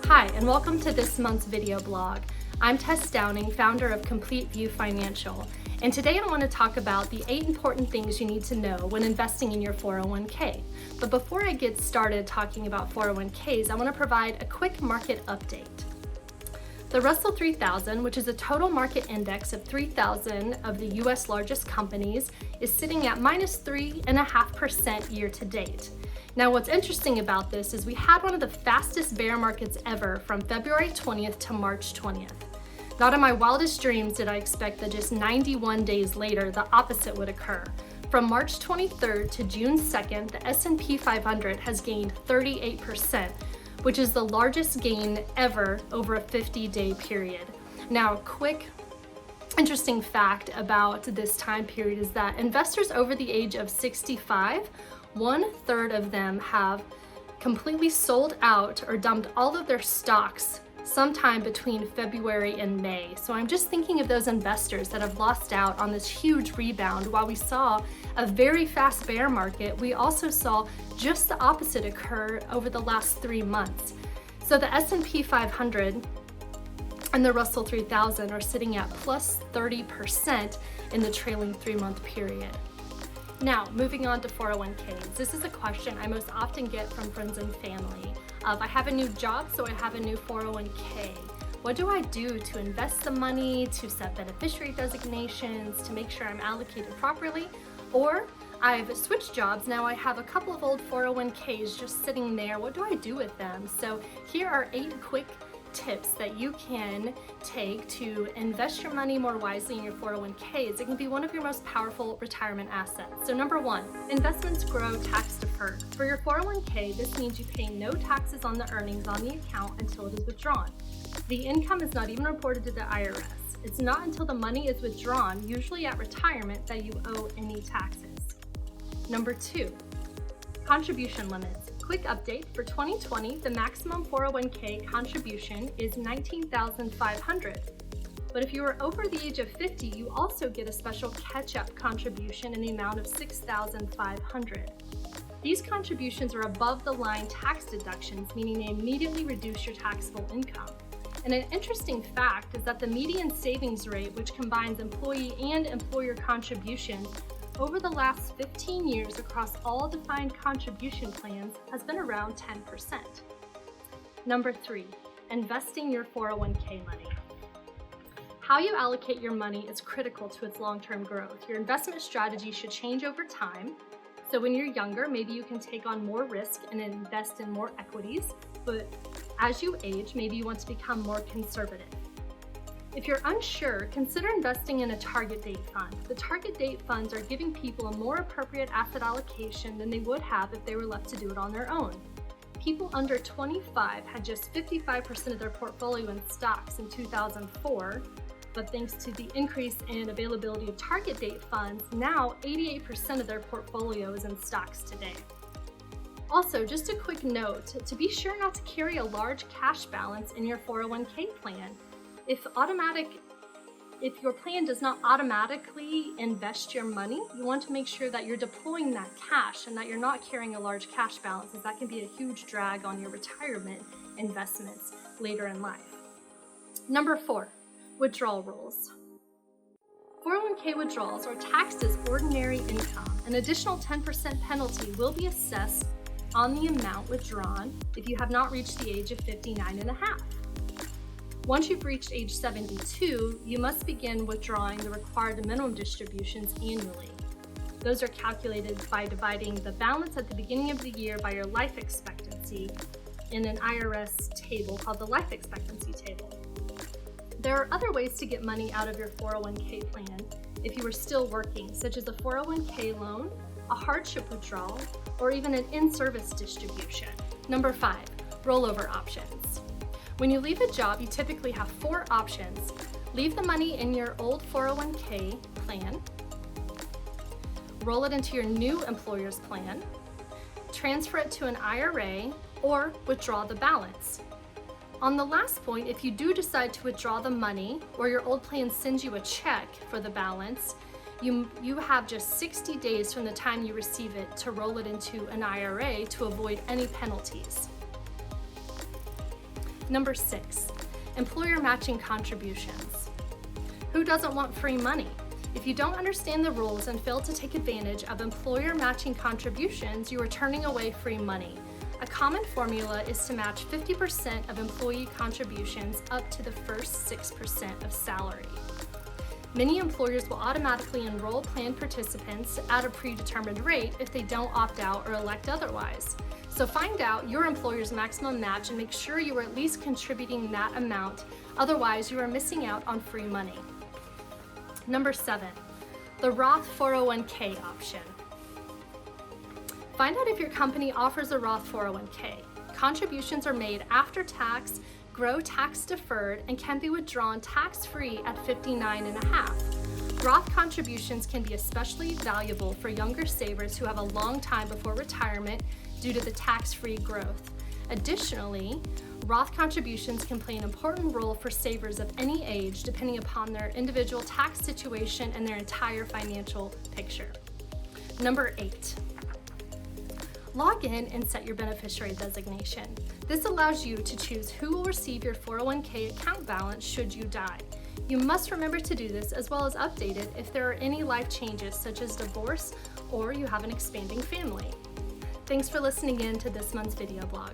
Hi, and welcome to this month's video blog. I'm Tess Downing, founder of Complete View Financial, and today I want to talk about the 8 important things you need to know when investing in your 401k. But before I get started talking about 401ks, I want to provide a quick market update. The Russell 3000, which is a total market index of 3,000 of the US largest companies, is sitting at minus 3.5% year to date. Now, what's interesting about this is we had one of the fastest bear markets ever from February 20th to March 20th. Not in my wildest dreams did I expect that just 91 days later, the opposite would occur. From March 23rd to June 2nd, the S&P 500 has gained 38%, which is the largest gain ever over a 50-day period. Now, a quick interesting fact about this time period is that investors over the age of 65, 1/3 of them have completely sold out or dumped all of their stocks sometime between February and May. So I'm just thinking of those investors that have lost out on this huge rebound. While we saw a very fast bear market, we also saw just the opposite occur over the last 3 months. So the S&P 500 and the Russell 3000 are sitting at plus 30% in the trailing 3-month period. Now, moving on to 401ks. This is a question I most often get from friends and family. I have a new job, so I have a new 401k. What do I do to invest the money, to set beneficiary designations, to make sure I'm allocated properly? Or I've switched jobs, now I have a couple of old 401ks just sitting there. What do I do with them? So here are 8 quick tips that you can take to invest your money more wisely in your 401ks. It can be one of your most powerful retirement assets. So number 1, investments grow tax deferred. For your 401k, this means you pay no taxes on the earnings on the account until it is withdrawn. The income is not even reported to the IRS. It's not until the money is withdrawn, usually at retirement, that you owe any taxes. Number 2, contribution limits. Quick update, for 2020, the maximum 401k contribution is $19,500. But if you are over the age of 50, you also get a special catch-up contribution in the amount of $6,500. These contributions are above the line tax deductions, meaning they immediately reduce your taxable income. And an interesting fact is that the median savings rate, which combines employee and employer contributions, over the last 15 years across all defined contribution plans has been around 10%. Number 3, investing your 401k money. How you allocate your money is critical to its long-term growth. Your investment strategy should change over time. So when you're younger, maybe you can take on more risk and invest in more equities, but as you age, maybe you want to become more conservative. If you're unsure, consider investing in a target date fund. The target date funds are giving people a more appropriate asset allocation than they would have if they were left to do it on their own. People under 25 had just 55% of their portfolio in stocks in 2004, but thanks to the increase in availability of target date funds, now 88% of their portfolio is in stocks today. Also, just a quick note, to be sure not to carry a large cash balance in your 401k plan. If your plan does not automatically invest your money, you want to make sure that you're deploying that cash and that you're not carrying a large cash balance, as that can be a huge drag on your retirement investments later in life. Number 4, withdrawal rules. 401k withdrawals are taxed as ordinary income. An additional 10% penalty will be assessed on the amount withdrawn if you have not reached the age of 59 and a half. Once you've reached age 72, you must begin withdrawing the required minimum distributions annually. Those are calculated by dividing the balance at the beginning of the year by your life expectancy in an IRS table called the life expectancy table. There are other ways to get money out of your 401k plan if you are still working, such as a 401k loan, a hardship withdrawal, or even an in-service distribution. Number 5, rollover options. When you leave a job, you typically have 4 options. Leave the money in your old 401k plan, roll it into your new employer's plan, transfer it to an IRA, or withdraw the balance. On the last point, if you do decide to withdraw the money or your old plan sends you a check for the balance, you have just 60 days from the time you receive it to roll it into an IRA to avoid any penalties. Number 6, employer matching contributions. Who doesn't want free money? If you don't understand the rules and fail to take advantage of employer matching contributions, you are turning away free money. A common formula is to match 50% of employee contributions up to the first 6% of salary. Many employers will automatically enroll plan participants at a predetermined rate if they don't opt out or elect otherwise. So find out your employer's maximum match and make sure you are at least contributing that amount, otherwise you are missing out on free money. Number 7, the Roth 401k option. Find out if your company offers a Roth 401k. Contributions are made after tax, grow tax deferred, and can be withdrawn tax-free at 59.5. Roth contributions can be especially valuable for younger savers who have a long time before retirement due to the tax-free growth. Additionally, Roth contributions can play an important role for savers of any age depending upon their individual tax situation and their entire financial picture. Number 8, log in and set your beneficiary designation. This allows you to choose who will receive your 401k account balance should you die. You must remember to do this as well as update it if there are any life changes such as divorce or you have an expanding family. Thanks for listening in to this month's video blog.